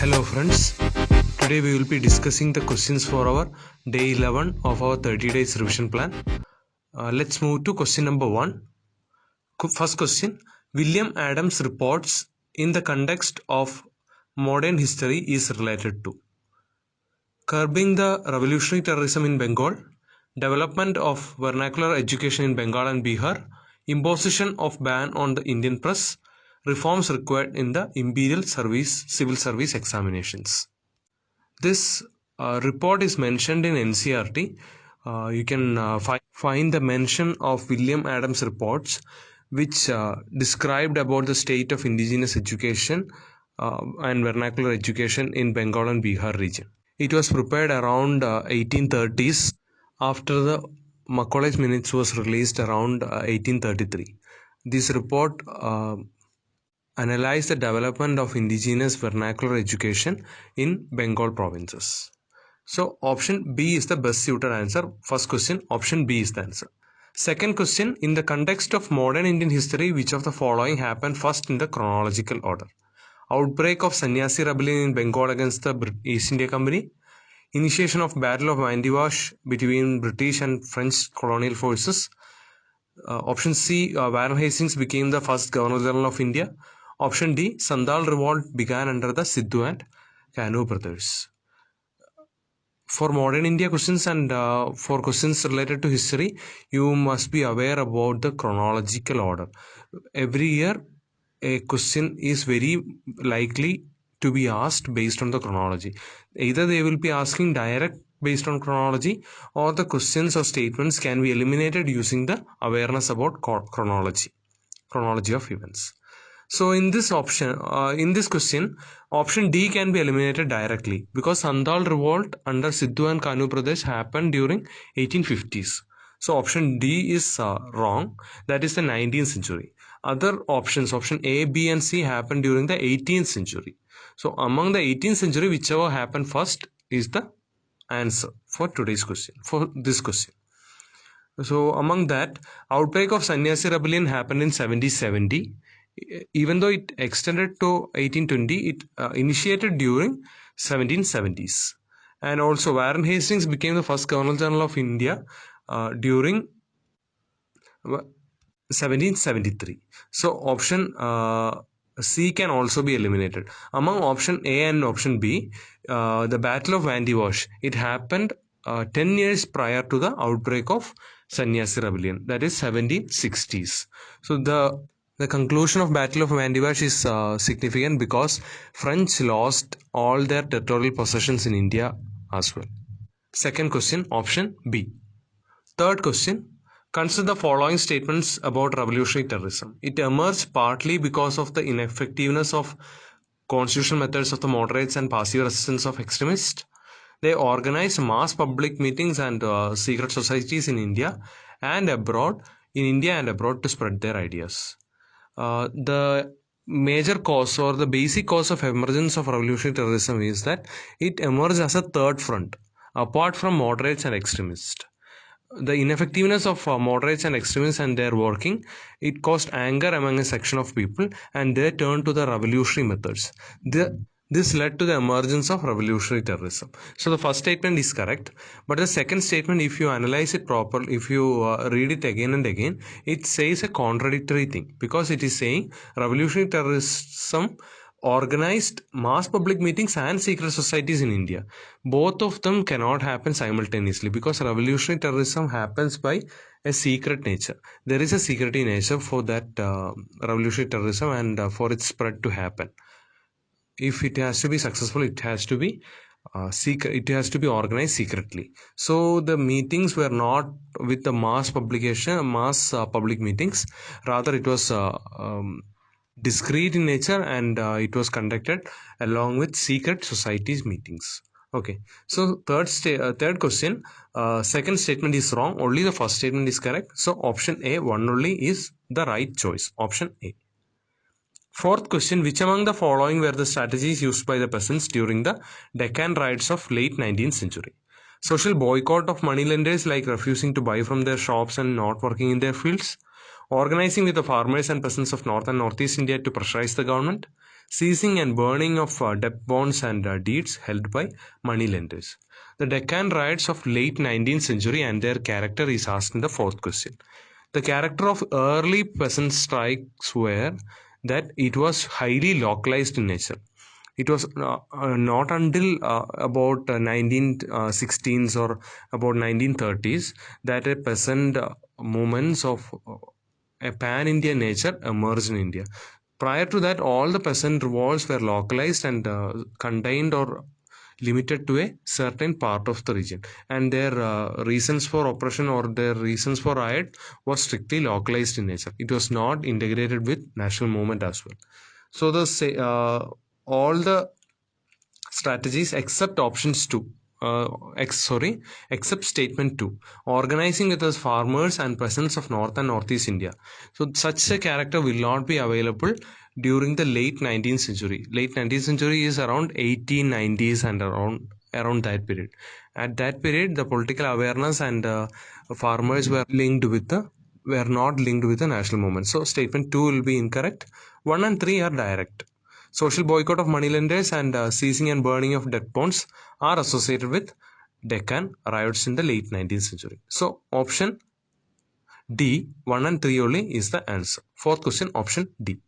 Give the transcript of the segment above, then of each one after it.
Hello friends, today we will be discussing the questions for our day 11 of our 30 days revision plan. Let's move to question number 1. First question, William Adams reports in the context of modern history is related to curbing the revolutionary terrorism in Bengal, development of vernacular education in Bengal and Bihar, imposition of ban on the Indian press, reforms required in the imperial civil service examinations. This report is mentioned in NCERT. You can find the mention of William Adams reports, which described about the state of indigenous education and vernacular education in Bengal and Bihar region. It was prepared around 1830s after the Macaulay's Minutes was released around 1833. This report analyze the development of indigenous vernacular education in Bengal provinces. So option B is the best suited answer. First question, option B is the answer. Second question, in the context of modern Indian history, which of the following happened first in the chronological order? Outbreak of Sannyasi rebellion in Bengal against the East India Company, initiation of Battle of Vandivash between British and French colonial forces. Option C, Warren Hastings became the first Governor General of India. Option D, Sandal revolt began under the Sidhu and Kanu brothers. For modern India questions and for questions related to history, you must be aware about the chronological order. Every year, a question is very likely to be asked based on the chronology. Either they will be asking direct based on chronology, or the questions or statements can be eliminated using the awareness about chronology of events. So in this question, option D can be eliminated directly because Sandal revolt under Sidhu and Kanu Pradesh happened during 1850s. So option D is wrong. That is the 19th century. Other options, option A, B and C happened during the 18th century. So among the 18th century, whichever happened first is the answer for today's question, for this question. So among that, outbreak of Sannyasi rebellion happened in 1770. Even though it extended to 1820, it initiated during 1770s. And also Warren Hastings became the first Governor General of India during 1773. So option C can also be eliminated. Among option A and option B, the Battle of Vandivash, it happened 10 years prior to the outbreak of Sannyasi rebellion, that is 1760s. So the conclusion of Battle of Vandivash is significant because French lost all their territorial possessions in India as well. Second question, option B. Third question, consider the following statements about revolutionary terrorism. It emerged partly because of the ineffectiveness of constitutional methods of the moderates and passive resistance of extremists. They organized mass public meetings and secret societies in India and abroad, to spread their ideas. The major cause or the basic cause of emergence of revolutionary terrorism is that it emerged as a third front apart from moderates and extremists. The ineffectiveness of moderates and extremists and their working, it caused anger among a section of people and they turned to the revolutionary methods. This led to the emergence of revolutionary terrorism. So the first statement is correct, but the second statement, if you analyze it properly, if you read it again and again, it says a contradictory thing because it is saying revolutionary terrorism organized mass public meetings and secret societies in India. Both of them cannot happen simultaneously because revolutionary terrorism happens by a secret nature. There is a secretive nature for that revolutionary terrorism and for its spread to happen. If it has to be successful, it has to be secret. It has to be organized secretly. So the meetings were not with the mass public meetings. Rather, it was discreet in nature and it was conducted along with secret societies meetings. Okay, so third question, second statement is wrong, only the first statement is correct. So option A, one only, is the right choice, option A. Fourth question, which among the following were the strategies used by the peasants during the Deccan riots of late 19th century? Social boycott of moneylenders, like refusing to buy from their shops and not working in their fields. Organizing with the farmers and peasants of North and Northeast India to pressurize the government. seizing and burning of debt bonds and deeds held by moneylenders. The Deccan riots of late 19th century and their character is asked in the fourth question. The character of early peasant strikes were that it was highly localized in nature. It was not until about 1916s or about 1930s that a peasant movements of a pan-Indian nature emerged in India. Prior to that, all the peasant revolts were localized and contained or limited to a certain part of the region, and their reasons for oppression or their reasons for riot was strictly localized in nature. It was not integrated with national movement as well. So all the strategies except options 2, except statement 2, organizing with us farmers and peasants of north and northeast India. So such a character will not be available during the late 19th century. Late 19th century is around 1890s and around that period. At that period, the political awareness and farmers were not linked with the national movement. So statement 2 will be incorrect. 1 and 3 are direct. Social boycott of moneylenders and seizing and burning of debt bonds are associated with Deccan riots in the late 19th century. So option D, 1 and 3 only is the answer. Fourth question, option D.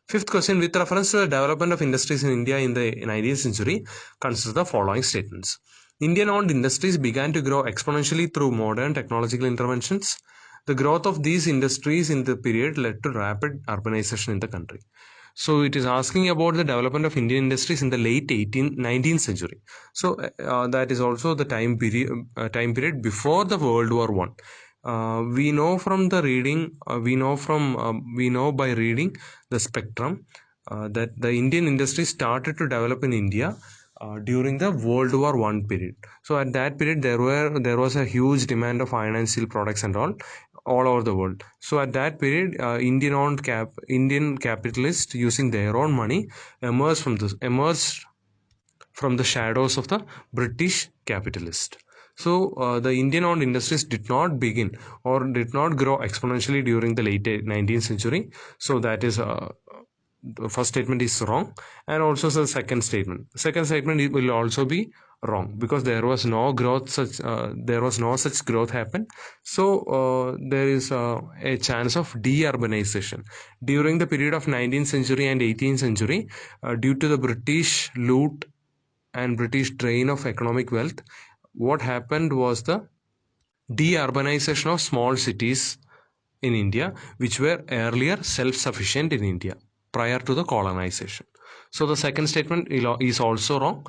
Fifth question, with reference to the development of industries in India in the 19th century, consider the following statements. Indian-owned industries began to grow exponentially through modern technological interventions. The growth of these industries in the period led to rapid urbanization in the country. So it is asking about the development of Indian industries in the late 19th century. So that is also the time period before the World War I. We know from the reading, we know by reading the spectrum that the Indian industry started to develop in India during the World War I period. So at that period, there was a huge demand of iron and steel products and all over the world. So at that period, Indian capitalists using their own money emerged from the shadows of the British capitalist. So the Indian-owned industries did not begin or did not grow exponentially during the late 19th century. So that is the first statement is wrong, and also the second statement will also be wrong, because there was no such growth happen. So there is a chance of deurbanization during the period of 19th century and 18th century due to the British loot and British drain of economic wealth. What happened was the deurbanization of small cities in India, which were earlier self-sufficient in India prior to the colonization. So the second statement is also wrong.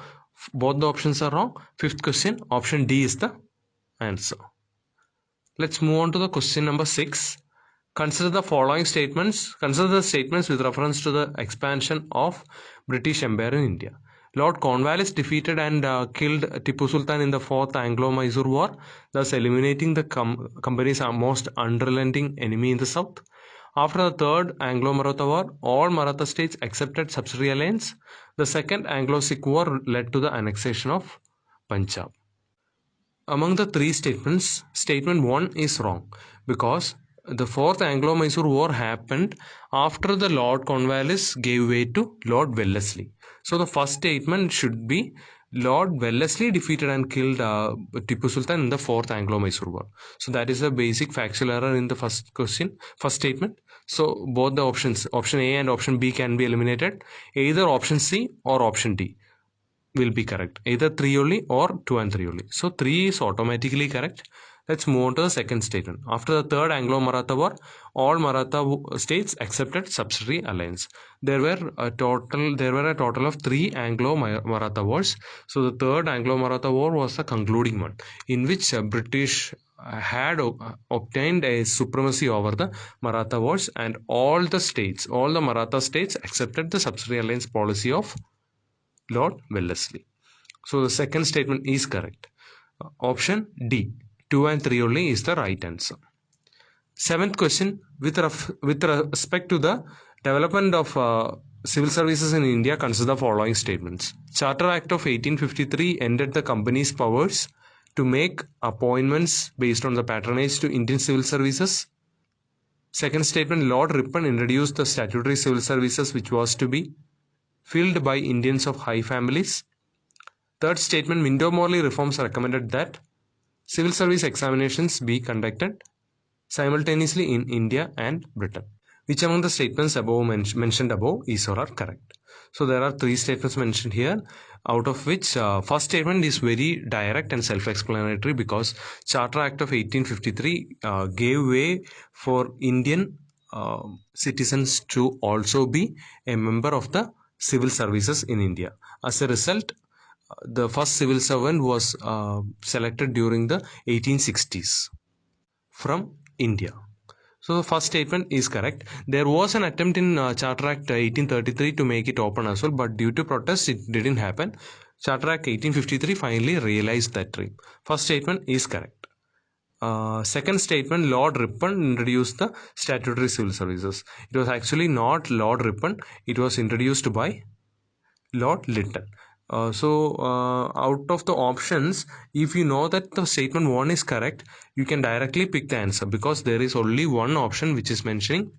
Both the options are wrong. Fifth question, option D is the answer. Let's move on to the question number 6. Consider the following statements. Consider the statements with reference to the expansion of British Empire in India. Lord Cornwallis defeated and killed Tipu Sultan in the Fourth Anglo-Mysore War, thus eliminating the company's most unrelenting enemy in the south. After the Third Anglo-Maratha War, all Maratha states accepted subsidiary alliance. The Second Anglo-Sikh War led to the annexation of Punjab. Among the three statements, statement 1 is wrong, because the Fourth Anglo-Mysore War happened after the Lord Cornwallis gave way to Lord Wellesley. So the first statement should be Lord Wellesley defeated and killed Tipu Sultan in the Fourth Anglo-Mysore War. So that is a basic factual error in the first statement. So both the options, option A and option B, can be eliminated. Either option C or option D will be correct. Either 3 only or 2 and 3 only. So 3 is automatically correct. Let's move on to the second statement. After the Third Anglo-Maratha War, all Maratha states accepted subsidiary alliance. There were a total of 3 Anglo-Maratha wars. So the Third Anglo-Maratha War was the concluding one, in which British had obtained a supremacy over the Maratha wars, and all the Maratha states accepted the subsidiary alliance policy of Lord Wellesley. So the second statement is correct. Option D, 2 and 3 only, is the right answer. Seventh question, with respect to the development of civil services in India, consider the following statements. Charter Act of 1853 ended the company's powers to make appointments based on the patronage to Indian civil services. Second statement, Lord Ripon introduced the statutory civil services, which was to be filled by Indians of high families. Third statement, Minto Morley reforms recommended that civil service examinations be conducted simultaneously in India and Britain. Which among the statements above mentioned above is or are correct? So there are three statements mentioned here, out of which first statement is very direct and self-explanatory, because Charter Act of 1853 gave way for Indian citizens to also be a member of the civil services in India. As a result, the first civil servant was selected during the 1860s from India. So the first statement is correct. There was an attempt in Charter Act 1833 to make it open as well, but due to protests, it didn't happen. Charter Act 1853 finally realized that dream. First statement is correct. Second statement, Lord Ripon introduced the statutory civil services. It was actually not Lord Ripon. It was introduced by Lord Lytton. Out of the options, if you know that the statement 1 is correct, you can directly pick the answer, because there is only one option which is mentioning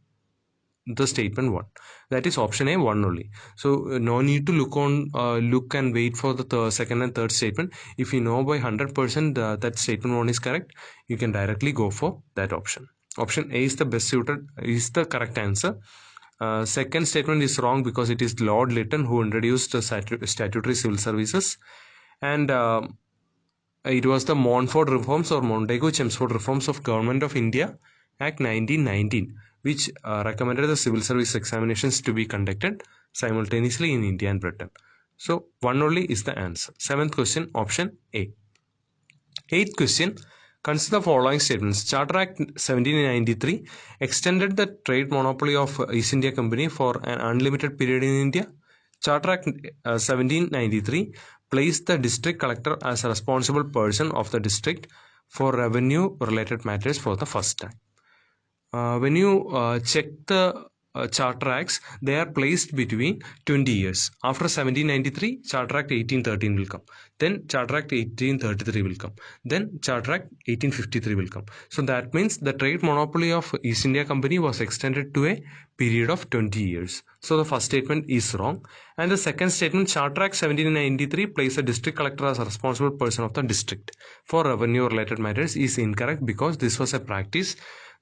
the statement 1, that is option A, 1 only. So no need to look and wait for the second and third statement. If you know by 100% that statement 1 is correct, you can directly go for that option. Option A is the best suited, is the correct answer. Second statement is wrong, because it is Lord Lytton who introduced the statutory civil services, and it was the Montfort reforms or Montagu-Chelmsford reforms of Government of India Act 1919, which recommended the civil service examinations to be conducted simultaneously in India and Britain. So 1 only is the answer. 7th question, option A. 8th question, consider the following statements. Charter Act 1793 extended the trade monopoly of East India Company for an unlimited period in India. Charter Act 1793 placed the district collector as a responsible person of the district for revenue related matters for the first time. When you check the Charter Acts, they are placed between 20 years. After 1793, Charter Act 1813 will come. Then Charter Act 1833 will come. Then Charter Act 1853 will come. So that means the trade monopoly of East India Company was extended to a period of 20 years. So the first statement is wrong. And the second statement, Charter Act 1793 placed a district collector as a responsible person of the district for revenue related matters, is incorrect, because this was a practice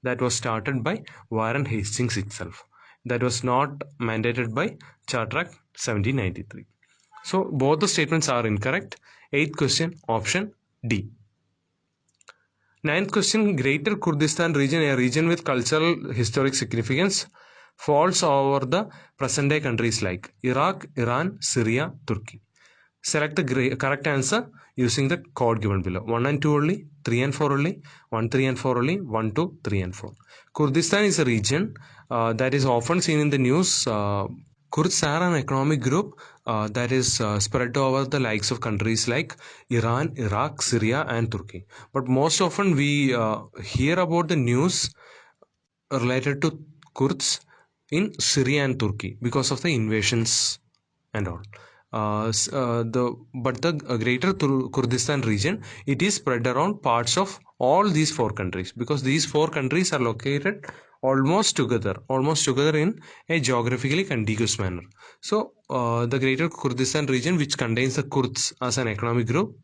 that was started by Warren Hastings itself. That was not mandated by Charter Act 1793. So both the statements are incorrect. 8th question, option D. 9th question, Greater Kurdistan region, a region with cultural historic significance, falls over the present day countries like Iraq, Iran, Syria, Turkey. Select the correct answer using the code given below. 1 and 2 only, 3 and 4 only, 1, 3 and 4 only, 1, 2, 3 and 4. Kurdistan is a region that is often seen in the news. Kurds are an economic group that is spread over the likes of countries like Iran, Iraq, Syria and Turkey. But most often we hear about the news related to Kurds in Syria and Turkey because of the invasions and all. But the Greater Kurdistan region, it is spread around parts of all these 4 countries, because these 4 countries are located almost together in a geographically contiguous manner. So the Greater Kurdistan region, which contains the Kurds as an economic group,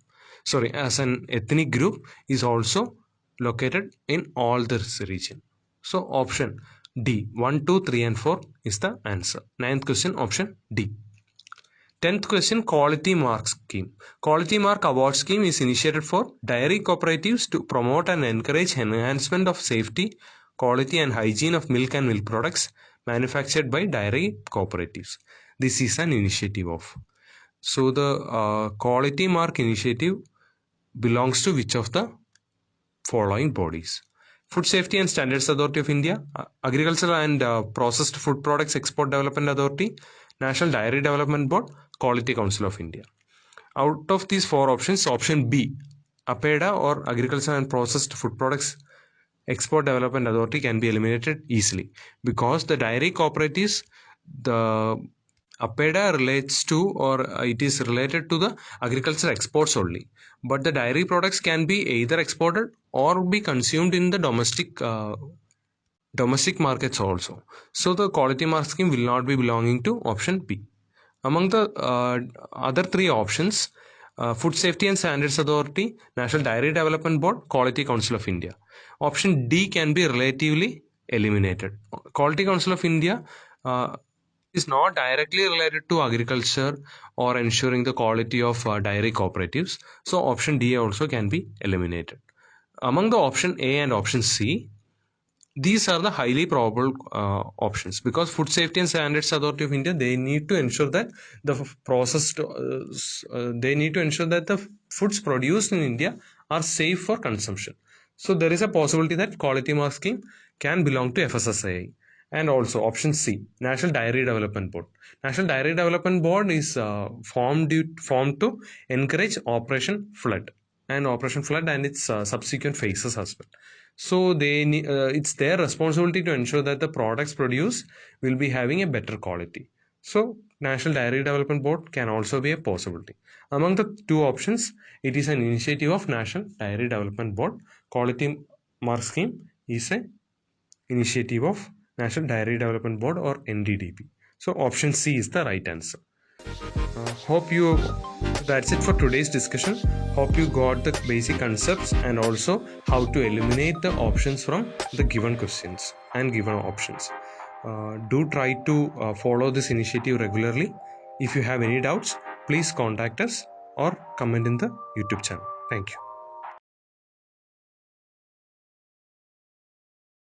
as an ethnic group, is also located in all this region. So option D, 1, 2, 3 and 4 is the answer. 9th question, option D. 10th question, Quality Mark Scheme. Quality Mark Award Scheme is initiated for dairy cooperatives to promote and encourage enhancement of safety, quality and hygiene of milk and milk products manufactured by dairy cooperatives. This is an initiative of. So the Quality Mark initiative belongs to which of the following bodies? Food Safety and Standards Authority of India, Agricultural and Processed Food Products Export Development Authority, National Dairy Development Board, Quality Council of India. Out of these 4 options, option B, APEDA or Agricultural and Processed Food Products Export Development Authority can be eliminated easily, because the dairy cooperatives, the APEDA relates to, or it is related to the agricultural exports only, but the dairy products can be either exported or be consumed in the domestic markets also. So the Quality Mark Scheme will not be belonging to option B. Among the other three options, Food Safety and Standards Authority, National Dairy Development Board, Quality Council of India. Option D can be relatively eliminated. Quality Council of India is not directly related to agriculture or ensuring the quality of dairy cooperatives. So option D also can be eliminated. Among the option A and option C, these are the highly probable options, because Food Safety and Standards Authority of India, they need to ensure that the they need to ensure that the foods produced in India are safe for consumption. So there is a possibility that quality mark scheme can belong to FSSAI. And also option C, National Dairy Development Board. National Dairy Development Board is formed to encourage Operation Flood and its subsequent phases as well. So it's their responsibility to ensure that the products produced will be having a better quality. So National Dairy Development Board can also be a possibility. Among the two options, it is an initiative of National Dairy Development Board. Quality mark scheme is a initiative of National Dairy Development Board, or NDDB. So option C is the right answer. Hope you That's it for today's discussion. Hope you got the basic concepts and also how to eliminate the options from the given questions and given options. Do try to follow this initiative regularly. If you have any doubts, please contact us or comment in the YouTube channel. Thank you.